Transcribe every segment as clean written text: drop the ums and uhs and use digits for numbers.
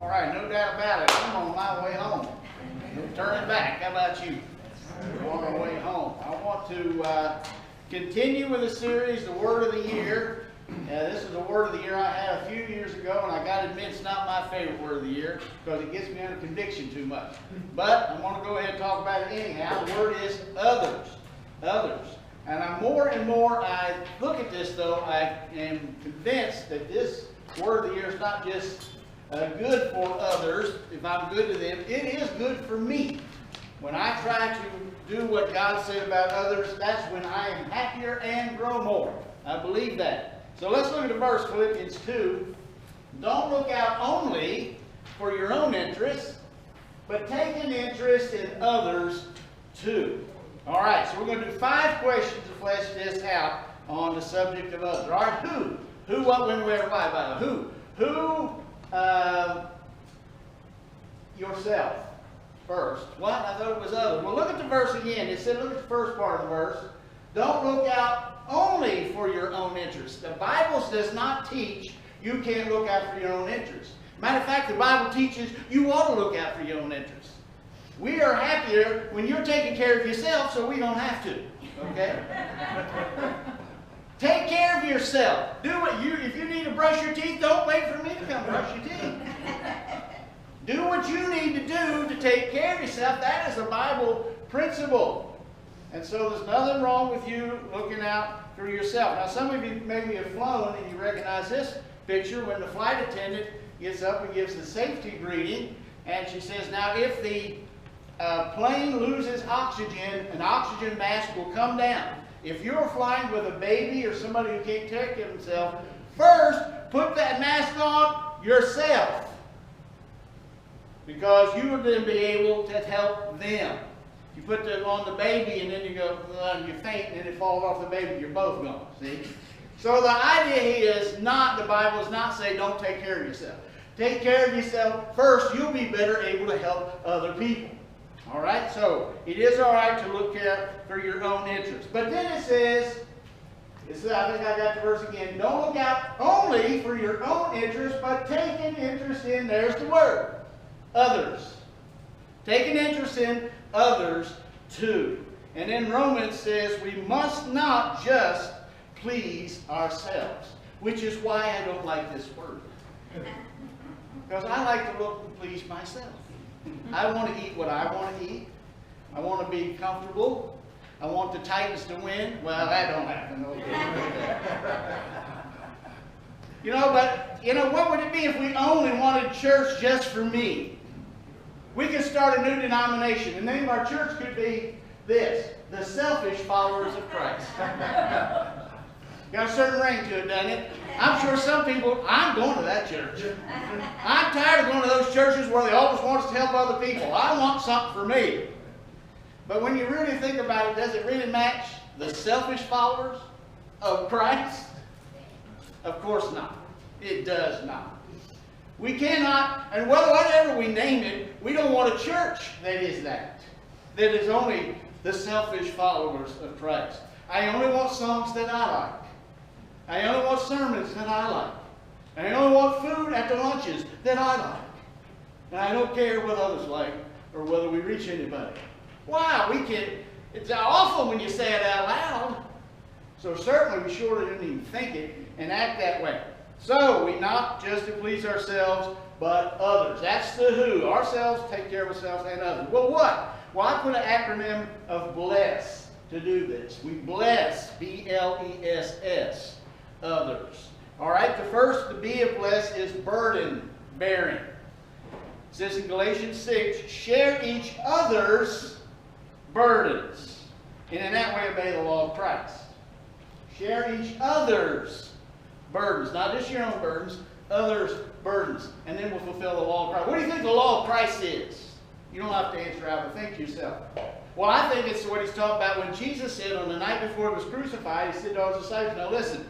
All right, no doubt about it. I'm on my way home. No turning back. How about you? We're on our way home. I want to continue with the series, The Word of the Year. This is the Word of the Year I had a few years ago, and I got to admit it's not my favorite Word of the Year because it gets me under conviction too much. But I want to go ahead and talk about it anyhow. The word is others. Others. And more and more I look at this, though, I am convinced that this Word of the Year is not just good for others, if I'm good to them, it is good for me. When I try to do what God said about others, that's when I am happier and grow more. I believe that. So let's look at the verse, Philippians 2. Don't look out only for your own interests, but take an interest in others too. All right, so we're going to do 5 questions to flesh this out on the subject of others. All right, who? Who, what, when, where, why, by the who? Who? Yourself first. What? I thought it was others. Well, look at the verse again. It said, look at the first part of the verse. Don't look out only for your own interests. The Bible does not teach you can't look out for your own interests. Matter of fact, the Bible teaches you ought to look out for your own interests. We are happier when you're taking care of yourself, so we don't have to. Okay? Take care of yourself. Do what if you need to brush your teeth, don't wait for me to come brush your teeth. Do what you need to do to take care of yourself. That is a Bible principle. And so there's nothing wrong with you looking out for yourself. Now, some of you maybe have flown and you recognize this picture when the flight attendant gets up and gives the safety greeting. And she says, now if the plane loses oxygen, an oxygen mask will come down. If you're flying with a baby or somebody who can't take care of himself, first put that mask on yourself. Because you will then be able to help them. You put it on the baby and then you go, you faint and it falls off the baby, you're both gone. See? So the idea is not, the Bible does not say don't take care of yourself. Take care of yourself first, you'll be better able to help other people. All right, so it is all right to look out for your own interests. But then it says, I think I got the verse again, don't look out only for your own interests, but take an interest in, there's the word, others. Take an interest in others too. And then Romans says we must not just please ourselves, which is why I don't like this word. Because I like to look and please myself. I want to eat what I want to eat. I want to be comfortable. I want the Titans to win. Well, that don't happen. Okay. But what would it be if we only wanted church just for me? We could start a new denomination. The name of our church could be this: the Selfish Followers of Christ. Got a certain ring to it, doesn't it? I'm sure some people, I'm going to that church. I'm tired of going to those churches where they always want us to help other people. I want something for me. But when you really think about it, does it really match the selfish followers of Christ? Of course not. It does not. We cannot, and whatever we name it, we don't want a church that is that. That is only the selfish followers of Christ. I only want songs that I like. I only want sermons that I like. I only want food at the lunches that I like. And I don't care what others like or whether we reach anybody. Wow, it's awful when you say it out loud. So certainly we surely didn't even think it and act that way. So we not just to please ourselves, but others. That's the who. Ourselves, take care of ourselves, and others. Well, what? Well, I put an acronym of BLESS to do this. We bless, B-L-E-S-S, others. All right, the B of bless is burden bearing. It says in Galatians 6, share each other's burdens, and in that way obey the law of Christ. Share each other's burdens, not just your own burdens, others' burdens, and then we'll fulfill the law of Christ. What do you think the law of Christ is? You don't have to answer out, but think to yourself. Well, I think it's what he's talking about when Jesus said on the night before he was crucified, he said to his disciples, now listen,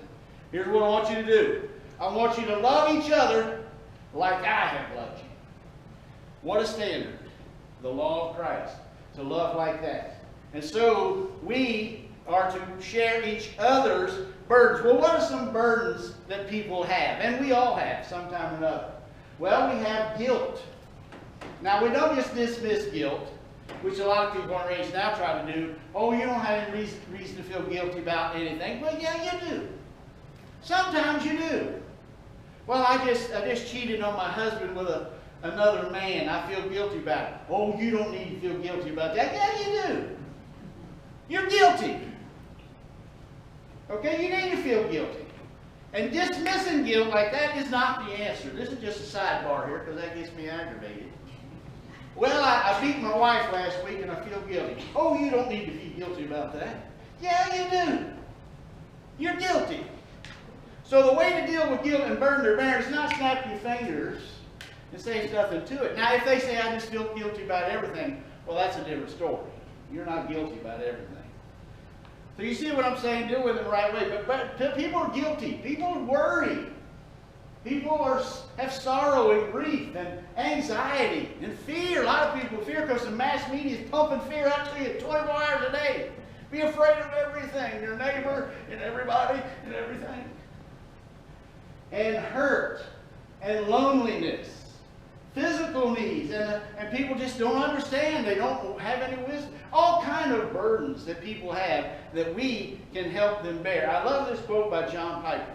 here's what I want you to do. I want you to love each other like I have loved you. What a standard. The law of Christ. To love like that. And so we are to share each other's burdens. Well, what are some burdens that people have? And we all have sometime or another. Well, we have guilt. Now, we don't just dismiss guilt, which a lot of people our age now try to do. Oh, you don't have any reason to feel guilty about anything. Well, yeah, you do. Sometimes you do. Well, I just cheated on my husband with another man. I feel guilty about it. Oh, you don't need to feel guilty about that. Yeah, you do. You're guilty. Okay, you need to feel guilty. And dismissing guilt like that is not the answer. This is just a sidebar here because that gets me aggravated. Well, I beat my wife last week and I feel guilty. Oh, you don't need to feel guilty about that. Yeah, you do. You're guilty. So the way to deal with guilt and burden or bear is not snap your fingers and say there's nothing to it. Now, if they say, I just feel guilty about everything, well, that's a different story. You're not guilty about everything. So you see what I'm saying? Deal with it the right way. But people are guilty. People worry. People have sorrow and grief and anxiety and fear. A lot of people fear because the mass media is pumping fear out to you 24 hours a day. Be afraid of everything, your neighbor and everybody and everything. And hurt and loneliness. Physical needs, and people just don't understand. They don't have any wisdom. All kind of burdens that people have that we can help them bear. I love this quote by John Piper.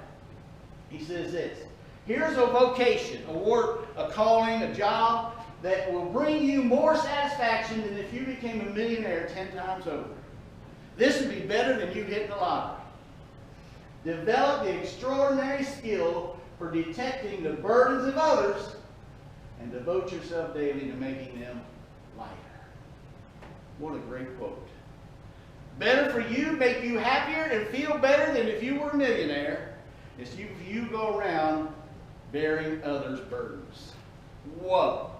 He says this: here's a vocation, a work, a calling, a job that will bring you more satisfaction than if you became a millionaire 10 times over. This would be better than you hitting the lottery. Develop the extraordinary skill for detecting the burdens of others and devote yourself daily to making them lighter. What a great quote. Better for you, make you happier and feel better than if you were a millionaire, is if you go around bearing others' burdens. Whoa.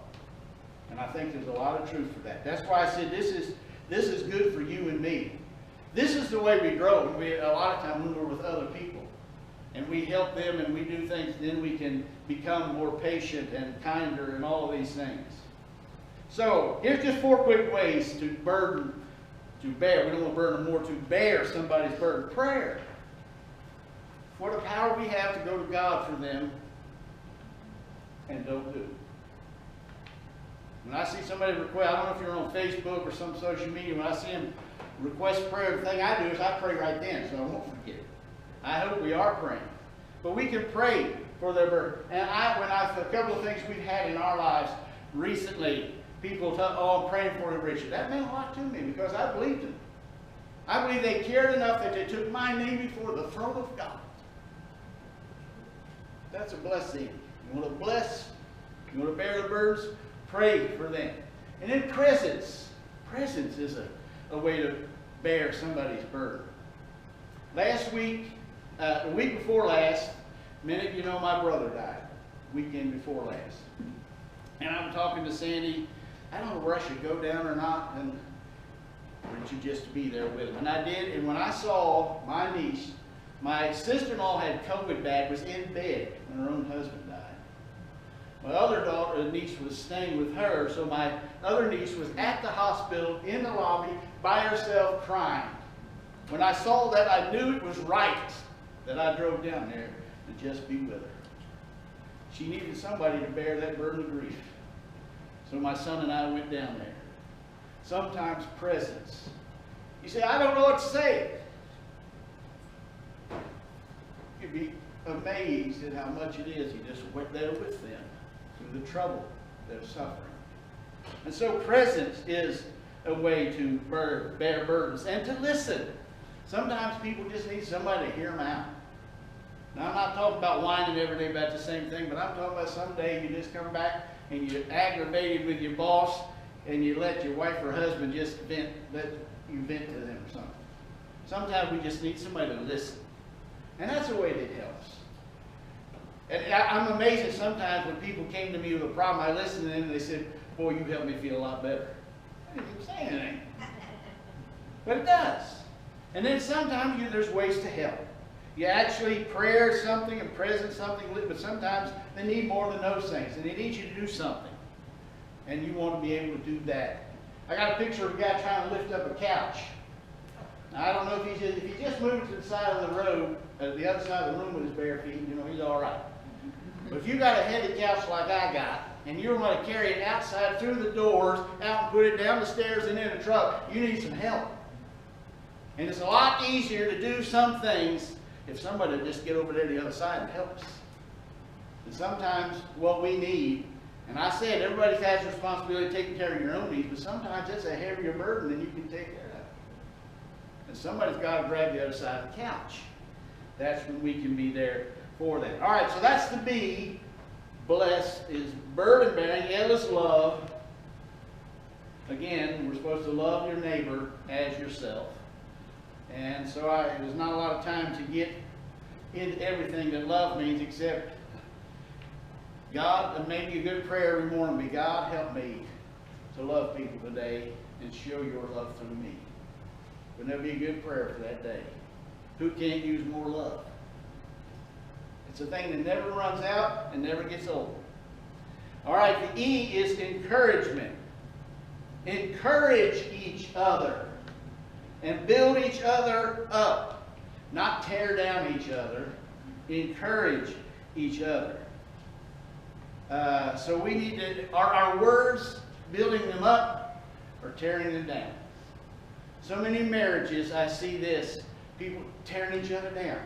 And I think there's a lot of truth for that. That's why I said this is good for you and me. This is the way we grow. A lot of times when we're with other people and we help them and we do things, then we can become more patient and kinder and all of these things. So here's just 4 quick ways to bear. We don't want to burden more, to bear somebody's burden. Prayer. What a power we have to go to God for them and don't do it. When I see somebody request, I don't know if you're on Facebook or some social media, when I see them request prayer, the thing I do is I pray right then so I won't forget. I hope we are praying. But we can pray for their burden. And a couple of things we've had in our lives recently, people tell, oh, I'm praying for them, Richard. That meant a lot to me because I believed them. I believe they cared enough that they took my name before the throne of God. That's a blessing. You want to bless, you want to bear the burdens, pray for them. And then presence. Presence is a way to bear somebody's burden. Last week, the week before last, minute you know my brother died. Weekend before last. And I'm talking to Sandy. I don't know where I should go down or not, and or to just be there with him. And I did, and when I saw my niece, my sister-in-law had COVID bad, was in bed when her own husband died. My other niece was staying with her, so my other niece was at the hospital in the lobby by herself crying. When I saw that, I knew it was right that I drove down there to just be with her. She needed somebody to bear that burden of grief. So my son and I went down there. Sometimes presence. You say, I don't know what to say. You'd be amazed at how much it is. You just went there with them through the trouble they're suffering. And so presence is a way to bear burdens and to listen. Sometimes people just need somebody to hear them out. Now, I'm not talking about whining every day about the same thing, but I'm talking about someday you just come back and you're aggravated with your boss and you let your wife or husband just let you vent to them or something. Sometimes we just need somebody to listen. And that's a way that helps. And I'm amazed that sometimes when people came to me with a problem, I listened to them and they said, boy, you helped me feel a lot better. I didn't even say anything. But it does. And then sometimes there's ways to help. You actually prayer something and present something, but sometimes they need more than those things. And they need you to do something. And you want to be able to do that. I got a picture of a guy trying to lift up a couch. Now, I don't know if he just moved to the side of the road, the other side of the room with his bare feet, he's all right. But if you got a heavy couch like I got, and you're going to carry it outside through the doors, out and put it down the stairs and in a truck, you need some help. And it's a lot easier to do some things if somebody would just get over there to the other side and help us. And sometimes what we need, and I said everybody has a responsibility of taking care of your own needs, but sometimes it's a heavier burden than you can take care of. And somebody's got to grab the other side of the couch. That's when we can be there for that. All right, so that's the B. Bless is burden bearing. L is love. Again, we're supposed to love your neighbor as yourself. And so there's not a lot of time to get into everything that love means, except God, and maybe a good prayer every morning be, God, help me to love people today and show your love through me. Wouldn't that be a good prayer for that day? Who can't use more love? It's a thing that never runs out and never gets old. All right, the E is encouragement. Encourage each other and build each other up. Not tear down each other. Encourage each other. So we need to, are our words building them up or tearing them down? So many marriages, I see this, people tearing each other down.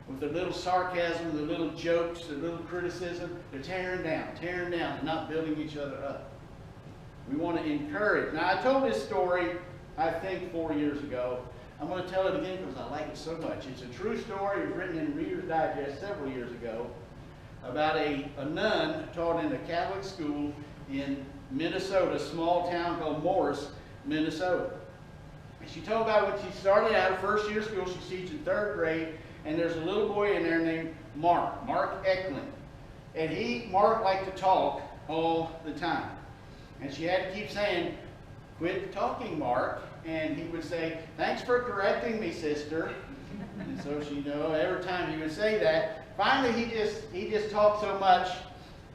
With their little sarcasm, their little jokes, their little criticism, they're tearing down, and not building each other up. We want to encourage. Now, I told this story, I think, 4 years ago. I'm going to tell it again because I like it so much. It's a true story. It was written in Reader's Digest several years ago about a nun taught in a Catholic school in Minnesota, a small town called Morris, Minnesota. And she told about when she started out her first year of school, she's teaching 3rd grade, and there's a little boy in there named Mark Eklund. And Mark liked to talk all the time. And she had to keep saying, quit talking, Mark. And he would say, thanks for correcting me, sister. And so she, every time he would say that, finally he just talked so much,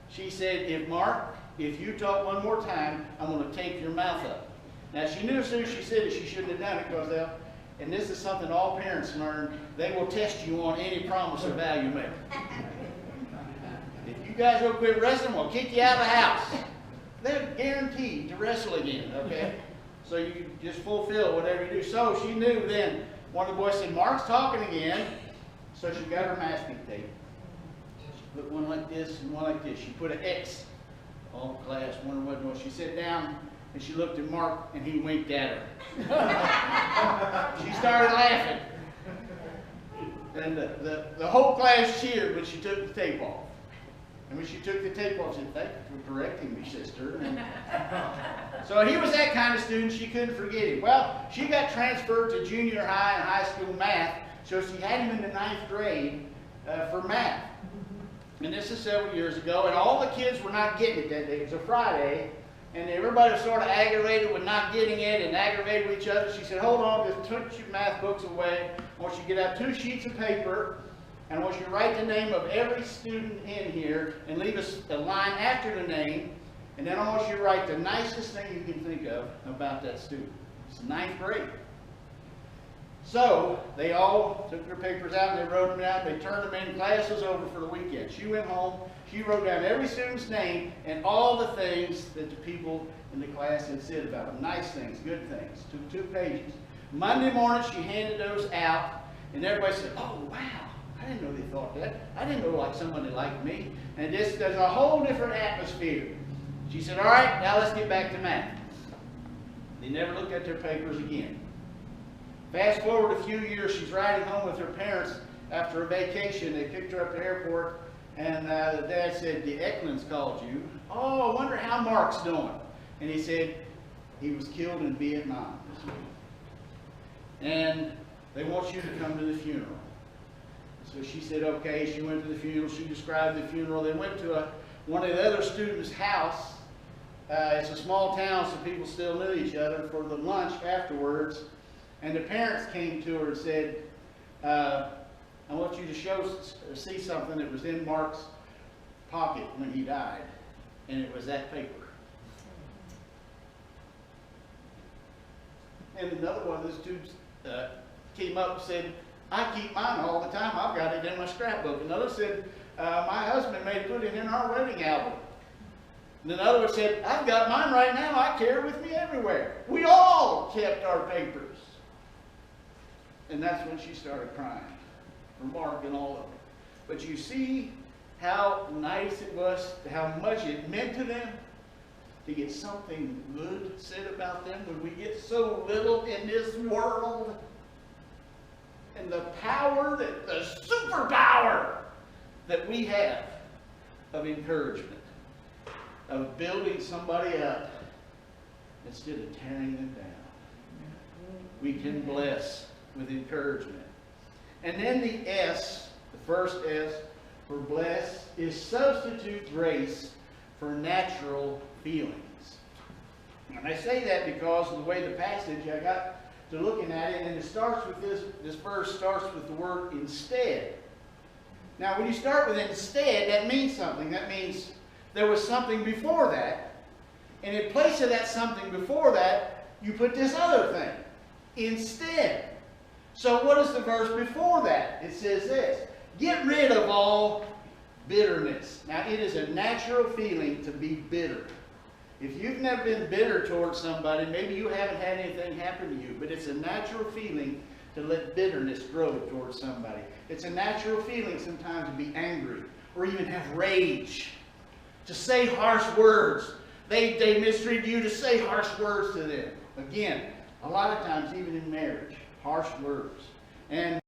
she said, Mark, if you talk one more time, I'm going to tape your mouth up. Now she knew as soon as she said it, she shouldn't have done it because and this is something all parents learn, they will test you on any promise or vow you make. If you guys don't quit wrestling, we'll kick you out of the house. They're guaranteed to wrestle again, okay? So you just fulfill whatever you do. So she knew then, one of the boys said, Mark's talking again. So she got her masking tape. She put one like this and one like this. She put an X on class, wondering what it was. She sat down and she looked at Mark and he winked at her. She started laughing. And the whole class cheered when she took the tape off. And when she took the tape off, she said, thank you for correcting me, sister. So he was that kind of student, she couldn't forget him. Well, she got transferred to junior high and high school math, so she had him in the 9th grade for math. And this is several years ago, and all the kids were not getting it that day. It was a Friday, and everybody was sort of aggravated with not getting it and aggravated with each other. She said, hold on, just put your math books away. I want you to get out 2 sheets of paper, and I want you to write the name of every student in here and leave a line after the name. And then I want you to write the nicest thing you can think of about that student. It's 9th grade. So they all took their papers out and they wrote them down. They turned them in. Class was over for the weekend. She went home. She wrote down every student's name and all the things that the people in the class had said about them. Nice things, good things. Took 2 pages. Monday morning she handed those out and everybody said, oh wow. I didn't know they thought that. I didn't know like somebody liked me. And there's a whole different atmosphere. She said, all right, now let's get back to math. They never looked at their papers again. Fast forward a few years, she's riding home with her parents after a vacation. They picked her up at the airport, and the dad said, the Eklunds called you. Oh, I wonder how Mark's doing. And he said, he was killed in Vietnam this week. And they want you to come to the funeral. So she said, okay. She went to the funeral. She described the funeral. They went to one of the other students' house. It's a small town, so people still knew each other, for the lunch afterwards. And the parents came to her and said, I want you to see something that was in Mark's pocket when he died. And it was that paper. And another one of the students came up and said, I keep mine all the time. I've got it in my scrapbook. Another said, my husband may put it in our wedding album. And another one said, I've got mine right now. I carry it with me everywhere. We all kept our papers. And that's when she started crying for Mark and all of them. But you see how nice it was, how much it meant to them to get something good said about them when we get so little in this world. And the power, the superpower that we have of encouragement, of building somebody up instead of tearing them down. We can bless with encouragement. And then the S, the first S for bless, is substitute grace for natural feelings. And I say that because of the way the passage, I got to looking at it, and it starts with this verse starts with the word instead. Now, when you start with instead, that means something. That means there was something before that, and in place of that something before that, you put this other thing, instead. So what is the verse before that? It says this, get rid of all bitterness. Now, it is a natural feeling to be bitter. If you've never been bitter towards somebody, maybe you haven't had anything happen to you, but it's a natural feeling to let bitterness grow towards somebody. It's a natural feeling sometimes to be angry or even have rage, to say harsh words. They mistreat you, to say harsh words to them. Again, a lot of times even in marriage, harsh words. And